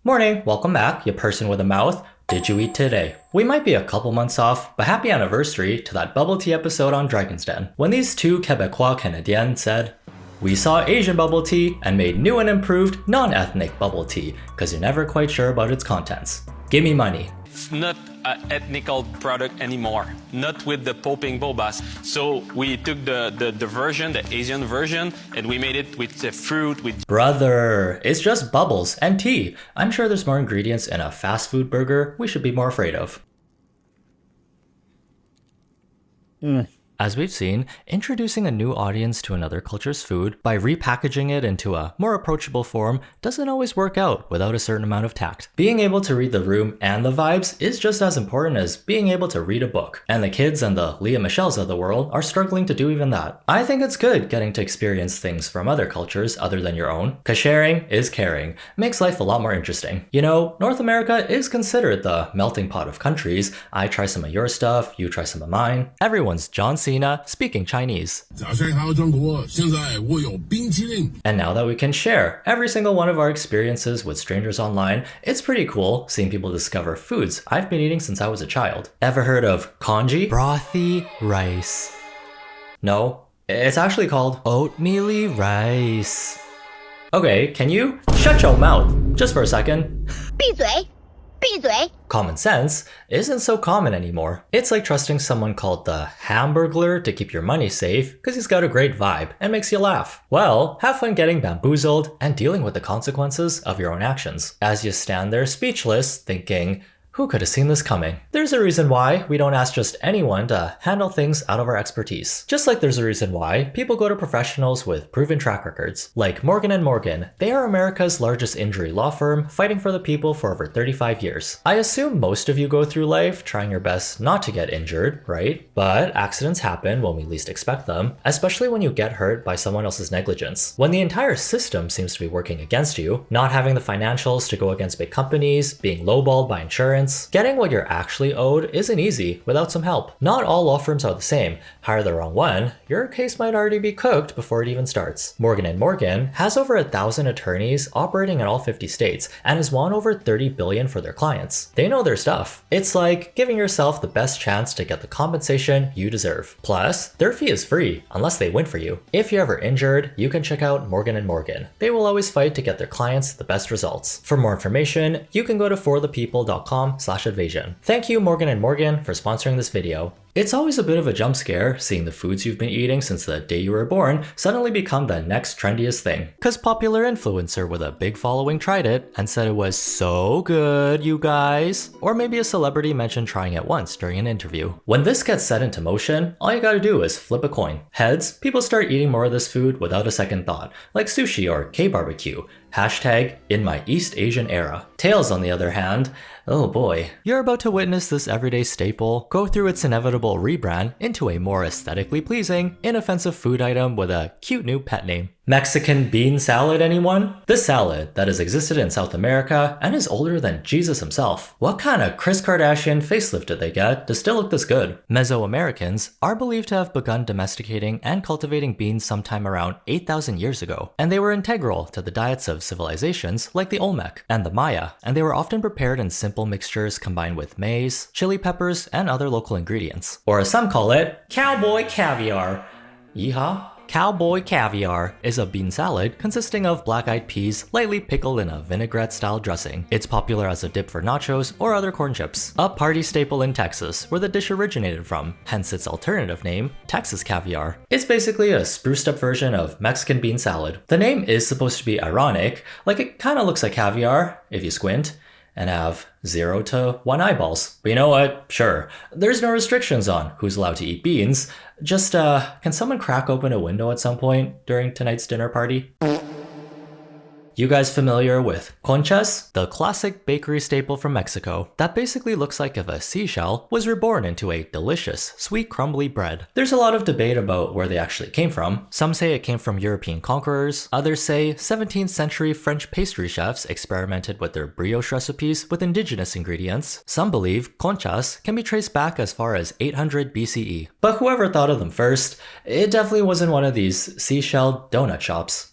Morning, welcome back, you person with a mouth. Did you eat today? We might be a couple months off, but happy anniversary to that bubble tea episode on Dragon's Den, when these two Quebecois Canadiens said, "We saw Asian bubble tea and made new and improved non-ethnic bubble tea, because you're never quite sure about its contents. Give me money." It's not an ethnical product anymore, not with the popping bobas. So we took the version, the Asian version, and we made it with the fruit, with... Brother, it's just bubbles and tea. I'm sure there's more ingredients in a fast food burger we should be more afraid of. As we've seen, introducing a new audience to another culture's food by repackaging it into a more approachable form doesn't always work out without a certain amount of tact. Being able to read the room and the vibes is just as important as being able to read a book, and the kids and the Leah Michelles of the world are struggling to do even that. I think it's good getting to experience things from other cultures other than your own, cause sharing is caring, makes life a lot more interesting. You know, North America is considered the melting pot of countries. I try some of your stuff, you try some of mine. Everyone's John Cena speaking Chinese. And now that we can share every single one of our experiences with strangers online, it's pretty cool seeing people discover foods I've been eating since I was a child. Ever heard of congee? Brothy rice. No, it's actually called oatmeal rice. Okay, can you shut your mouth just for a second? 闭嘴！闭嘴！ Common sense isn't so common anymore. It's like trusting someone called the Hamburglar to keep your money safe because he's got a great vibe and makes you laugh. Well, have fun getting bamboozled and dealing with the consequences of your own actions as you stand there speechless thinking, who could have seen this coming? There's a reason why we don't ask just anyone to handle things out of our expertise. Just like there's a reason why people go to professionals with proven track records. Like Morgan & Morgan, they are America's largest injury law firm, fighting for the people for over 35 years. I assume most of you go through life trying your best not to get injured, right? But accidents happen when we least expect them, especially when you get hurt by someone else's negligence. When the entire system seems to be working against you, not having the financials to go against big companies, being lowballed by insurance, getting what you're actually owed isn't easy without some help. Not all law firms are the same. Hire the wrong one, your case might already be cooked before it even starts. Morgan & Morgan has over 1,000 attorneys operating in all 50 states and has won over $30 billion for their clients. They know their stuff. It's like giving yourself the best chance to get the compensation you deserve. Plus, their fee is free unless they win for you. If you're ever injured, you can check out Morgan & Morgan. They will always fight to get their clients the best results. For more information, you can go to forthepeople.com/Edvasian. Thank you Morgan & Morgan for sponsoring this video. It's always a bit of a jump scare seeing the foods you've been eating since the day you were born suddenly become the next trendiest thing. Cause popular influencer with a big following tried it and said it was so good, you guys. Or maybe a celebrity mentioned trying it once during an interview. When this gets set into motion, all you gotta do is flip a coin. Heads, people start eating more of this food without a second thought, like sushi or K-barbecue. Hashtag in my East Asian era. Tails, on the other hand, oh boy. You're about to witness this everyday staple go through its inevitable rebrand into a more aesthetically pleasing, inoffensive food item with a cute new pet name. Mexican bean salad, anyone? This salad that has existed in South America and is older than Jesus himself. What kind of Kris Kardashian facelift did they get to still look this good? Mesoamericans are believed to have begun domesticating and cultivating beans sometime around 8,000 years ago, and they were integral to the diets of civilizations like the Olmec and the Maya, and they were often prepared in simple mixtures combined with maize, chili peppers, and other local ingredients. Or as some call it, cowboy caviar. Yeehaw. Cowboy caviar is a bean salad consisting of black-eyed peas lightly pickled in a vinaigrette-style dressing. It's popular as a dip for nachos or other corn chips. A party staple in Texas, where the dish originated from, hence its alternative name, Texas caviar. It's basically a spruced-up version of Mexican bean salad. The name is supposed to be ironic, like it kinda looks like caviar, if you squint, and have 0 to 1 eyeballs. But you know what? Sure. There's no restrictions on who's allowed to eat beans. Just, can someone crack open a window at some point during tonight's dinner party? You guys familiar with Conchas? The classic bakery staple from Mexico that basically looks like if a seashell was reborn into a delicious, sweet, crumbly bread. There's a lot of debate about where they actually came from. Some say it came from European conquerors, others say 17th century French pastry chefs experimented with their brioche recipes with indigenous ingredients. Some believe Conchas can be traced back as far as 800 BCE. But whoever thought of them first, it definitely wasn't one of these seashell donut shops.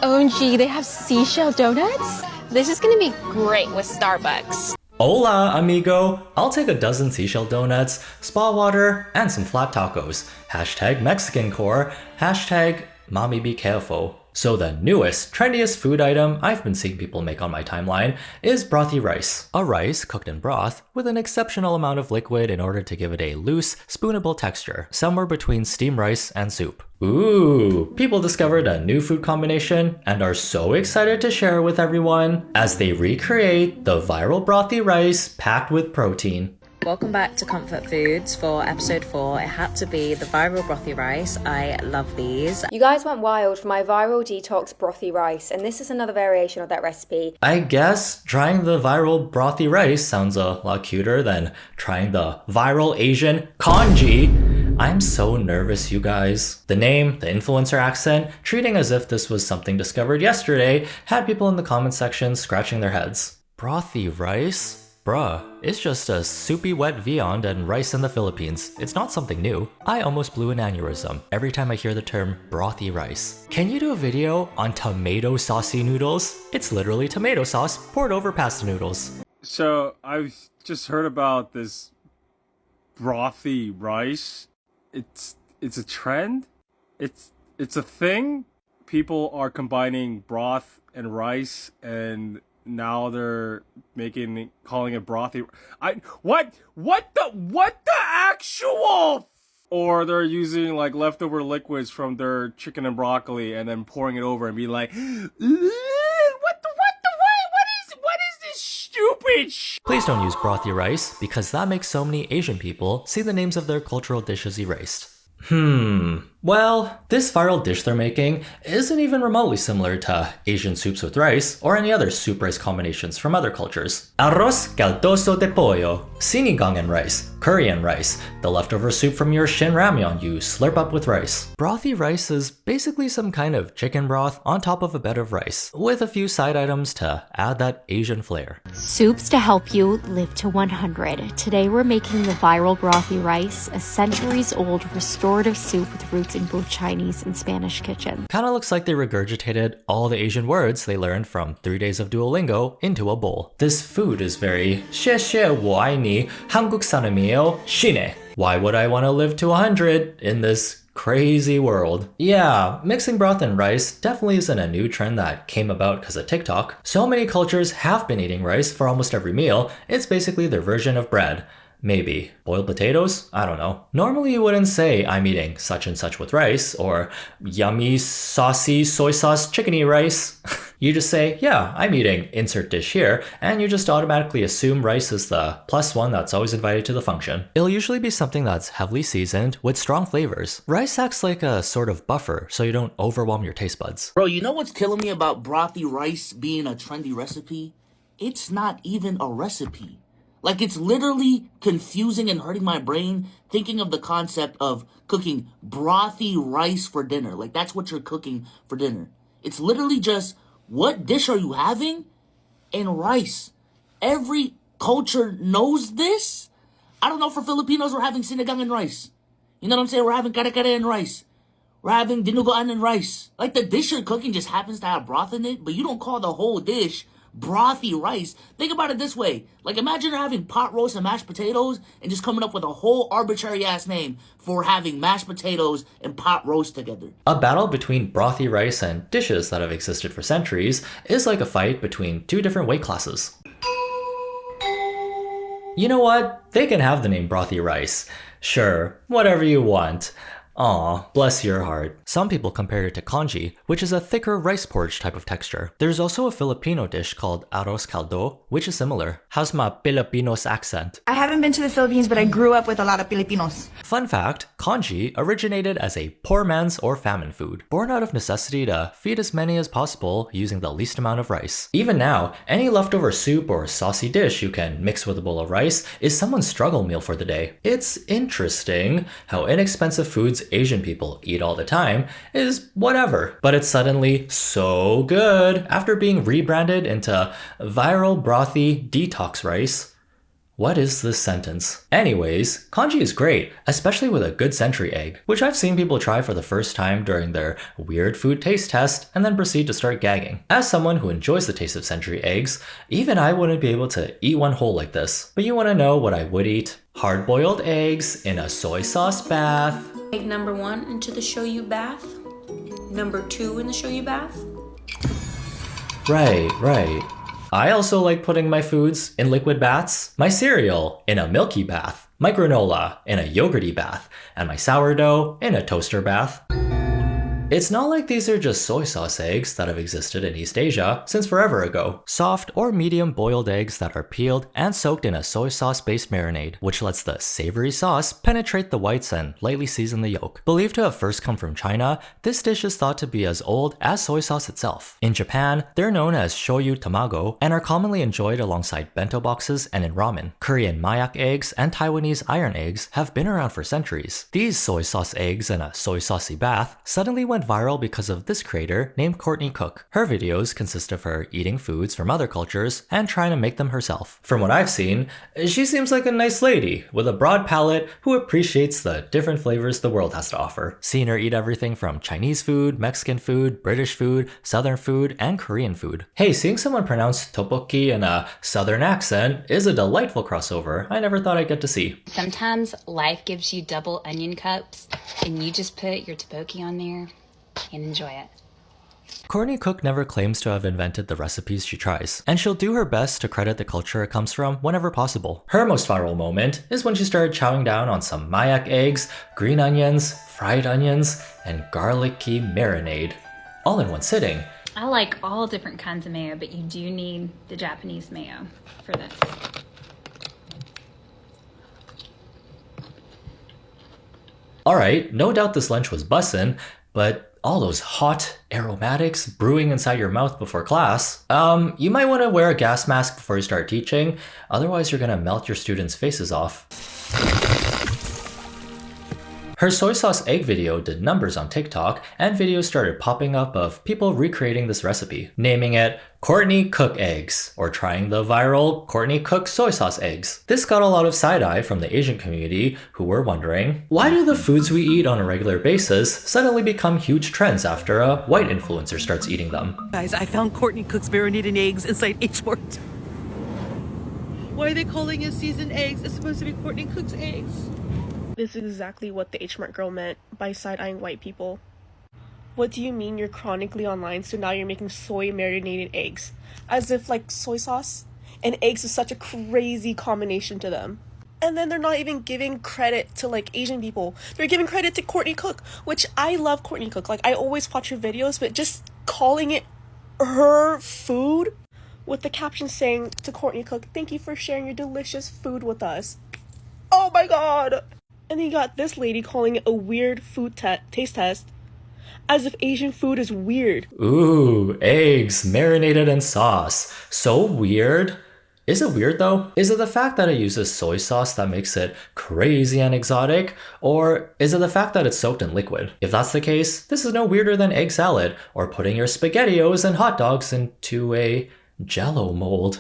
OMG, they have seashell donuts? This is gonna be great with Starbucks. Hola, amigo! I'll take a dozen seashell donuts, spa water, and some flat tacos. Hashtag Mexican core. Hashtag mommy be careful. So the newest, trendiest food item I've been seeing people make on my timeline is brothy rice. A rice cooked in broth with an exceptional amount of liquid in order to give it a loose, spoonable texture, somewhere between steamed rice and soup. Ooh, people discovered a new food combination and are so excited to share it with everyone as they recreate the viral brothy rice packed with protein. Welcome back to Comfort Foods for episode 4. It had to be the viral brothy rice. I love these. You guys went wild for my viral detox brothy rice, and this is another variation of that recipe. I guess trying the viral brothy rice sounds a lot cuter than trying the viral Asian congee. I'm so nervous, you guys. The name, the influencer accent, treating as if this was something discovered yesterday, had people in the comment section scratching their heads. Brothy rice? Bruh, it's just a soupy wet viand and rice in the Philippines. It's not something new. I almost blew an aneurysm every time I hear the term brothy rice. Can you do a video on tomato saucy noodles? It's literally tomato sauce poured over pasta noodles. So I've just heard about this brothy rice. It's a trend. It's a thing. People are combining broth and rice, and now they're calling it brothy. What the actual? Or they're using like leftover liquids from their chicken and broccoli and then pouring it over and be like, what is this stupid Please don't use brothy rice because that makes so many Asian people see the names of their cultural dishes erased. Well, this viral dish they're making isn't even remotely similar to Asian soups with rice or any other soup-rice combinations from other cultures. Arroz caldoso de pollo, sinigang and rice, curry and rice, the leftover soup from your shin ramyeon you slurp up with rice. Brothy rice is basically some kind of chicken broth on top of a bed of rice, with a few side items to add that Asian flair. Soups to help you live to 100. Today we're making the viral brothy rice, a centuries-old restorative soup with roots in both Chinese and Spanish kitchens. Kinda looks like they regurgitated all the Asian words they learned from 3 days of Duolingo into a bowl. This food is very 谢谢我爱你 한국 사람이에요 신해. Why would I want to live to 100 in this crazy world? Yeah, mixing broth and rice definitely isn't a new trend that came about because of TikTok. So many cultures have been eating rice for almost every meal. It's basically their version of bread. Maybe. Boiled potatoes? I don't know. Normally you wouldn't say I'm eating such and such with rice or yummy saucy soy sauce chickeny rice. You just say, yeah, I'm eating insert dish here, and you just automatically assume rice is the plus one that's always invited to the function. It'll usually be something that's heavily seasoned with strong flavors. Rice acts like a sort of buffer so you don't overwhelm your taste buds. Bro, you know what's killing me about brothy rice being a trendy recipe? It's not even a recipe. Like, it's literally confusing and hurting my brain thinking of the concept of cooking brothy rice for dinner. Like, that's what you're cooking for dinner. It's literally just, what dish are you having? And rice. Every culture knows this. I don't know, for Filipinos, we're having sinigang and rice. You know what I'm saying? We're having kare-kare and rice. We're having dinuguan and rice. Like, the dish you're cooking just happens to have broth in it, but you don't call the whole dish brothy rice. Think about it this way. Like, imagine having pot roast and mashed potatoes and just coming up with a whole arbitrary ass name for having mashed potatoes and pot roast together. A battle between brothy rice and dishes that have existed for centuries is like a fight between two different weight classes. You know what? They can have the name brothy rice. Sure, whatever you want. Aw, bless your heart. Some people compare it to congee, which is a thicker rice porridge type of texture. There's also a Filipino dish called arroz caldo, which is similar. How's my Filipinos accent? I haven't been to the Philippines, but I grew up with a lot of Filipinos. Fun fact, congee originated as a poor man's or famine food, born out of necessity to feed as many as possible using the least amount of rice. Even now, any leftover soup or saucy dish you can mix with a bowl of rice is someone's struggle meal for the day. It's interesting how inexpensive foods Asian people eat all the time is whatever, but it's suddenly so good after being rebranded into viral brothy detox rice. What is this sentence? Anyways, congee is great, especially with a good century egg, which I've seen people try for the first time during their weird food taste test and then proceed to start gagging. As someone who enjoys the taste of century eggs, even I wouldn't be able to eat one whole like this. But you want to know what I would eat? Hard-boiled eggs in a soy sauce bath. Egg number 1 into the shoyu bath. Number 2 in the shoyu bath. Right. I also like putting my foods in liquid baths, my cereal in a milky bath, my granola in a yogurty bath, and my sourdough in a toaster bath. It's not like these are just soy sauce eggs that have existed in East Asia since forever ago. Soft or medium boiled eggs that are peeled and soaked in a soy sauce based marinade, which lets the savory sauce penetrate the whites and lightly season the yolk. Believed to have first come from China, this dish is thought to be as old as soy sauce itself. In Japan, they're known as shoyu tamago and are commonly enjoyed alongside bento boxes and in ramen. Korean mayak eggs and Taiwanese iron eggs have been around for centuries. These soy sauce eggs in a soy saucy bath suddenly went viral because of this creator named Courtney Cook. Her videos consist of her eating foods from other cultures and trying to make them herself. From what I've seen, she seems like a nice lady with a broad palate who appreciates the different flavors the world has to offer. Seen her eat everything from Chinese food, Mexican food, British food, Southern food, and Korean food. Hey, seeing someone pronounce tteokbokki in a Southern accent is a delightful crossover I never thought I'd get to see. Sometimes life gives you double onion cups and you just put your tteokbokki on there and enjoy it. Courtney Cook never claims to have invented the recipes she tries, and she'll do her best to credit the culture it comes from whenever possible. Her most viral moment is when she started chowing down on some mayak eggs, green onions, fried onions, and garlicky marinade, all in one sitting. I like all different kinds of mayo, but you do need the Japanese mayo for this. Alright, no doubt this lunch was bussin', but all those hot aromatics brewing inside your mouth before class, you might want to wear a gas mask before you start teaching, otherwise you're gonna melt your students' faces off. Her soy sauce egg video did numbers on TikTok, and videos started popping up of people recreating this recipe, naming it Courtney Cook eggs, or trying the viral Courtney Cook soy sauce eggs. This got a lot of side-eye from the Asian community who were wondering, why do the foods we eat on a regular basis suddenly become huge trends after a white influencer starts eating them? Guys, I found Courtney Cook's marinated eggs inside H-Mart. Why are they calling it seasoned eggs? It's supposed to be Courtney Cook's eggs. This is exactly what the H-Mart girl meant by side-eyeing white people. What do you mean you're chronically online, so now you're making soy marinated eggs? As if like soy sauce and eggs is such a crazy combination to them. And then they're not even giving credit to like Asian people. They're giving credit to Courtney Cook, which I love Courtney Cook. Like I always watch her videos, but just calling it her food with the caption saying to Courtney Cook, "Thank you for sharing your delicious food with us." Oh my god! And then you got this lady calling it a weird food taste test, as if Asian food is weird. Ooh, eggs marinated in sauce. So weird. Is it weird though? Is it the fact that it uses soy sauce that makes it crazy and exotic? Or is it the fact that it's soaked in liquid? If that's the case, this is no weirder than egg salad or putting your SpaghettiOs and hot dogs into a Jell-O mold.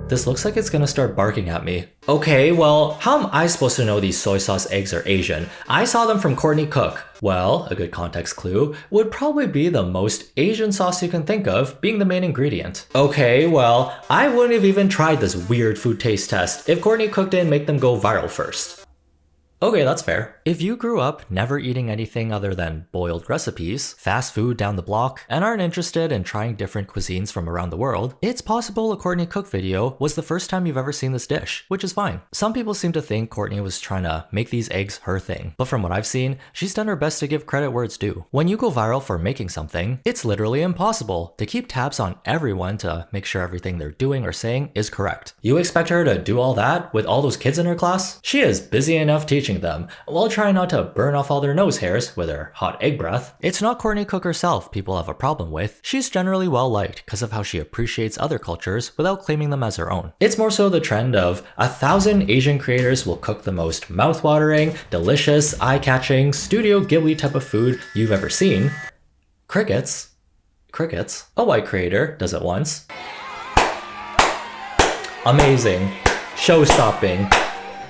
This looks like it's gonna start barking at me. Okay, well, how am I supposed to know these soy sauce eggs are Asian? I saw them from Courtney Cook. Well, a good context clue would probably be the most Asian sauce you can think of being the main ingredient. Okay, well, I wouldn't have even tried this weird food taste test if Courtney Cook didn't make them go viral first. Okay, that's fair. If you grew up never eating anything other than boiled recipes, fast food down the block, and aren't interested in trying different cuisines from around the world, it's possible a Courtney Cook video was the first time you've ever seen this dish, which is fine. Some people seem to think Courtney was trying to make these eggs her thing, but from what I've seen, she's done her best to give credit where it's due. When you go viral for making something, it's literally impossible to keep tabs on everyone to make sure everything they're doing or saying is correct. You expect her to do all that with all those kids in her class? She is busy enough teaching them, while trying not to burn off all their nose hairs with her hot egg breath. It's not Courtney Cook herself people have a problem with. She's generally well liked because of how she appreciates other cultures without claiming them as her own. It's more so the trend of 1,000 Asian creators will cook the most mouth-watering, delicious, eye-catching, Studio Ghibli type of food you've ever seen. Crickets. A white creator does it once. Amazing. Show-stopping.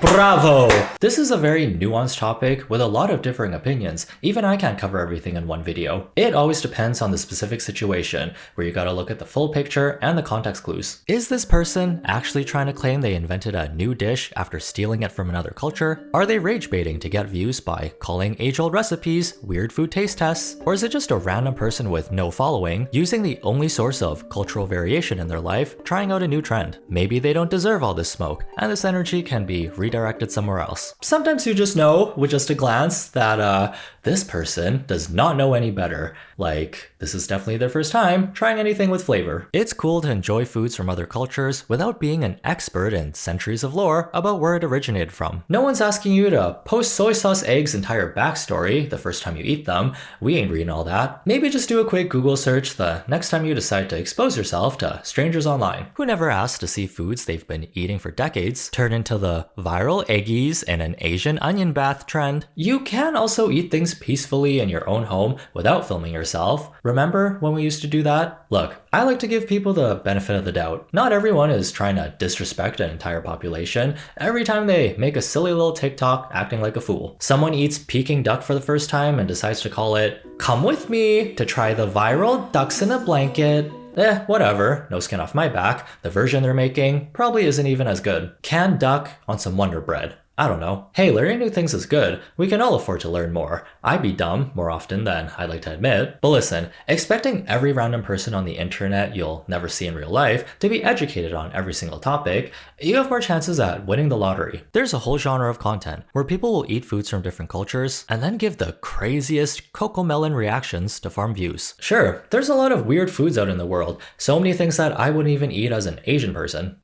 Bravo! This is a very nuanced topic with a lot of differing opinions. Even I can't cover everything in one video. It always depends on the specific situation, where you gotta look at the full picture and the context clues. Is this person actually trying to claim they invented a new dish after stealing it from another culture? Are they rage baiting to get views by calling age-old recipes weird food taste tests? Or is it just a random person with no following, using the only source of cultural variation in their life, trying out a new trend? Maybe they don't deserve all this smoke, and this energy can be redirected somewhere else. Sometimes you just know with just a glance that this person does not know any better. Like, this is definitely their first time trying anything with flavor. It's cool to enjoy foods from other cultures without being an expert in centuries of lore about where it originated from. No one's asking you to post soy sauce eggs' entire backstory the first time you eat them. We ain't reading all that. Maybe just do a quick Google search the next time you decide to expose yourself to strangers online, who never asked to see foods they've been eating for decades turn into the viral eggies and an Asian onion bath trend. You can also eat things peacefully in your own home without filming yourself. Remember when we used to do that? Look, I like to give people the benefit of the doubt. Not everyone is trying to disrespect an entire population every time they make a silly little TikTok acting like a fool. Someone eats Peking duck for the first time and decides to call it "Come with me" to try the viral ducks in a blanket. Whatever, no skin off my back. The version they're making probably isn't even as good. Canned duck on some Wonder Bread. I don't know. Hey, learning new things is good. We can all afford to learn more. I'd be dumb more often than I'd like to admit. But listen, expecting every random person on the internet you'll never see in real life to be educated on every single topic, you have more chances at winning the lottery. There's a whole genre of content where people will eat foods from different cultures and then give the craziest cocomelon reactions to farm views. Sure, there's a lot of weird foods out in the world. So many things that I wouldn't even eat as an Asian person.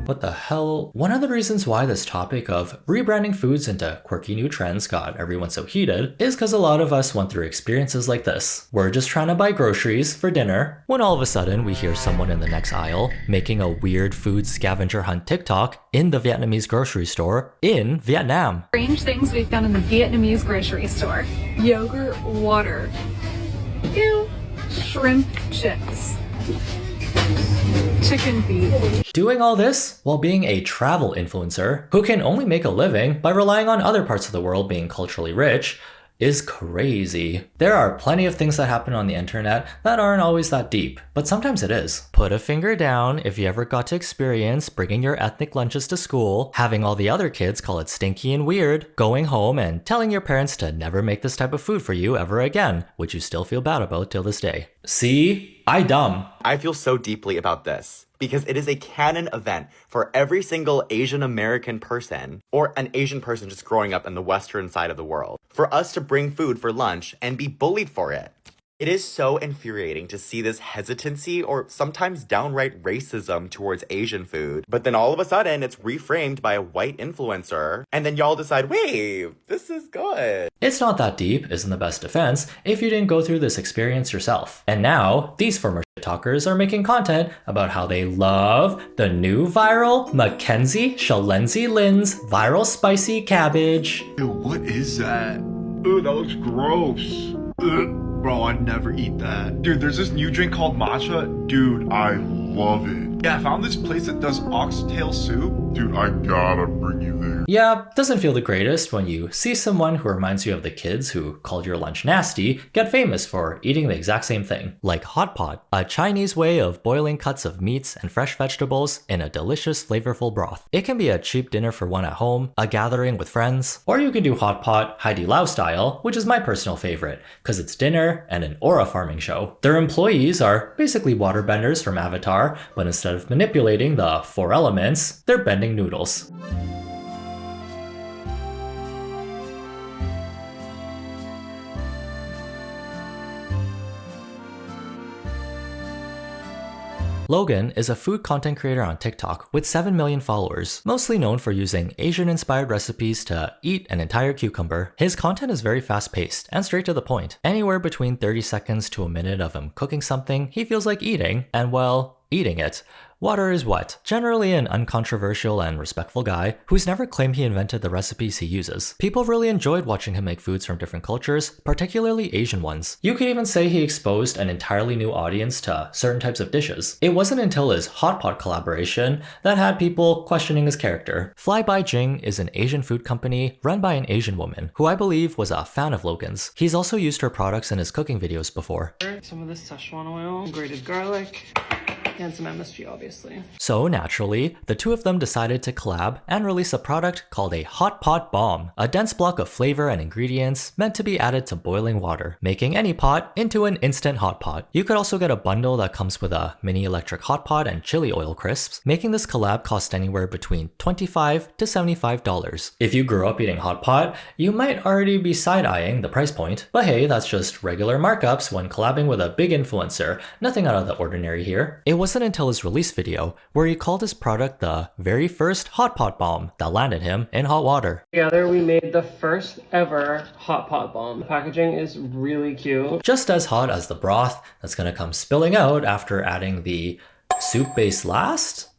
What the hell? One of the reasons why this topic of rebranding foods into quirky new trends got everyone so heated is because a lot of us went through experiences like this. We're just trying to buy groceries for dinner when all of a sudden we hear someone in the next aisle making a weird food scavenger hunt TikTok in the Vietnamese grocery store in Vietnam. Strange things we've found in the Vietnamese grocery store. Yogurt, water. Ew. Shrimp chips. Chicken feet. Doing all this while being a travel influencer who can only make a living by relying on other parts of the world being culturally rich is crazy. There are plenty of things that happen on the internet that aren't always that deep, but sometimes it is. Put a finger down if you ever got to experience bringing your ethnic lunches to school, having all the other kids call it stinky and weird, going home and telling your parents to never make this type of food for you ever again, which you still feel bad about till this day. See? I dumb. I feel so deeply about this because it is a canon event for every single Asian American person or an Asian person just growing up in the Western side of the world for us to bring food for lunch and be bullied for it. It is so infuriating to see this hesitancy or sometimes downright racism towards Asian food, but then all of a sudden it's reframed by a white influencer, and then y'all decide, wait, this is good. It's not that deep isn't the best defense if you didn't go through this experience yourself. And now, these former shit talkers are making content about how they love the new viral Mackenzie Shalenzi Lynn's viral spicy cabbage. Ew, what is that? Ew, that looks gross. Ugh. Bro, I'd never eat that. Dude, there's this new drink called matcha. Dude, I love it. Yeah, I found this place that does oxtail soup. Dude, I gotta bring you there. Yeah, doesn't feel the greatest when you see someone who reminds you of the kids who called your lunch nasty get famous for eating the exact same thing. Like hot pot, a Chinese way of boiling cuts of meats and fresh vegetables in a delicious, flavorful broth. It can be a cheap dinner for one at home, a gathering with friends, or you can do hot pot Heidi Lau style, which is my personal favorite, because it's dinner and an aura farming show. Their employees are basically waterbenders from Avatar, but instead of manipulating the 4 elements, they're bending noodles. Logan is a food content creator on TikTok with 7 million followers, mostly known for using Asian-inspired recipes to eat an entire cucumber. His content is very fast-paced and straight to the point. Anywhere between 30 seconds to a minute of him cooking something he feels like eating, and well, eating it. Water is what? Generally an uncontroversial and respectful guy who's never claimed he invented the recipes he uses. People really enjoyed watching him make foods from different cultures, particularly Asian ones. You could even say he exposed an entirely new audience to certain types of dishes. It wasn't until his hot pot collaboration that had people questioning his character. Fly by Jing is an Asian food company run by an Asian woman who I believe was a fan of Logan's. He's also used her products in his cooking videos before. Some of this Szechuan oil, grated garlic, and some MSG, obviously. So naturally, the two of them decided to collab and release a product called a hot pot bomb, a dense block of flavor and ingredients meant to be added to boiling water, making any pot into an instant hot pot. You could also get a bundle that comes with a mini electric hot pot and chili oil crisps, making this collab cost anywhere between $25 to $75. If you grew up eating hot pot, you might already be side-eyeing the price point, but hey, that's just regular markups when collabing with a big influencer, nothing out of the ordinary here. It wasn't until his release video where he called his product the very first hot pot bomb that landed him in hot water. Together we made the first ever hot pot bomb. The packaging is really cute. Just as hot as the broth that's gonna come spilling out after adding the soup base last?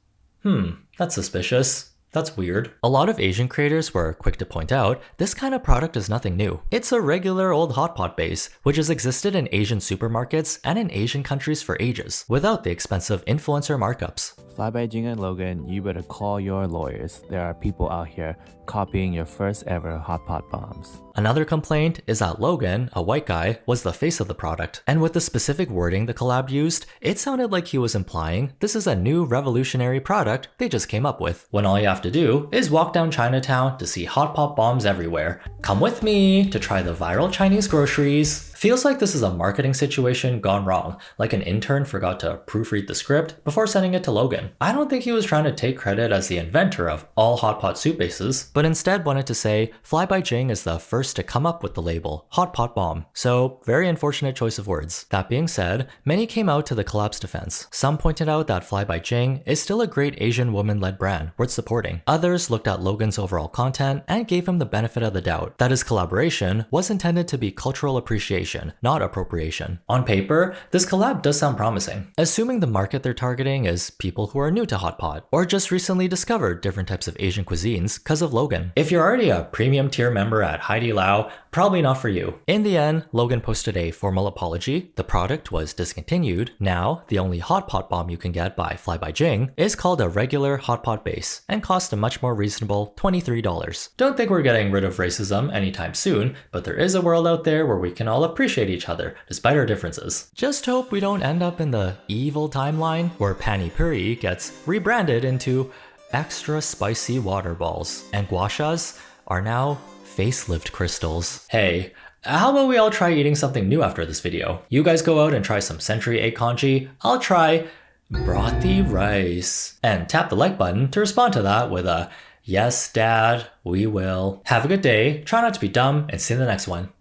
That's suspicious. That's weird. A lot of Asian creators were quick to point out this kind of product is nothing new. It's a regular old hot pot base, which has existed in Asian supermarkets and in Asian countries for ages, without the expensive influencer markups. Fly by Jing and Logan, you better call your lawyers. There are people out here copying your first ever hot pot bombs. Another complaint is that Logan, a white guy, was the face of the product. And with the specific wording the collab used, it sounded like he was implying this is a new revolutionary product they just came up with, when all you have to do is walk down Chinatown to see hot pot bombs everywhere. Come with me to try the viral Chinese groceries. Feels like this is a marketing situation gone wrong, like an intern forgot to proofread the script before sending it to Logan. I don't think he was trying to take credit as the inventor of all hot pot soup bases, but instead wanted to say Fly by Jing is the first to come up with the label hot pot bomb. So very unfortunate choice of words. That being said, many came out to the collab's defense. Some pointed out that Fly by Jing is still a great Asian woman-led brand worth supporting. Others looked at Logan's overall content and gave him the benefit of the doubt that his collaboration was intended to be cultural appreciation, not appropriation. On paper, this collab does sound promising, assuming the market they're targeting is people who are new to hot pot, or just recently discovered different types of Asian cuisines because of Logan. If you're already a premium tier member at Haidi Lao, probably not for you. In the end, Logan posted a formal apology. The product was discontinued. Now, the only hot pot bomb you can get by Fly by Jing is called a regular hot pot base and costs a much more reasonable $23. Don't think we're getting rid of racism anytime soon, but there is a world out there where we can all appreciate each other despite our differences. Just hope we don't end up in the evil timeline where Pani Puri gets rebranded into extra spicy water balls and guashas are now facelift crystals. Hey, how about we all try eating something new after this video? You guys go out and try some century egg congee, I'll try brothy rice. And tap the like button to respond to that with a yes dad, we will. Have a good day, try not to be dumb, and see you in the next one.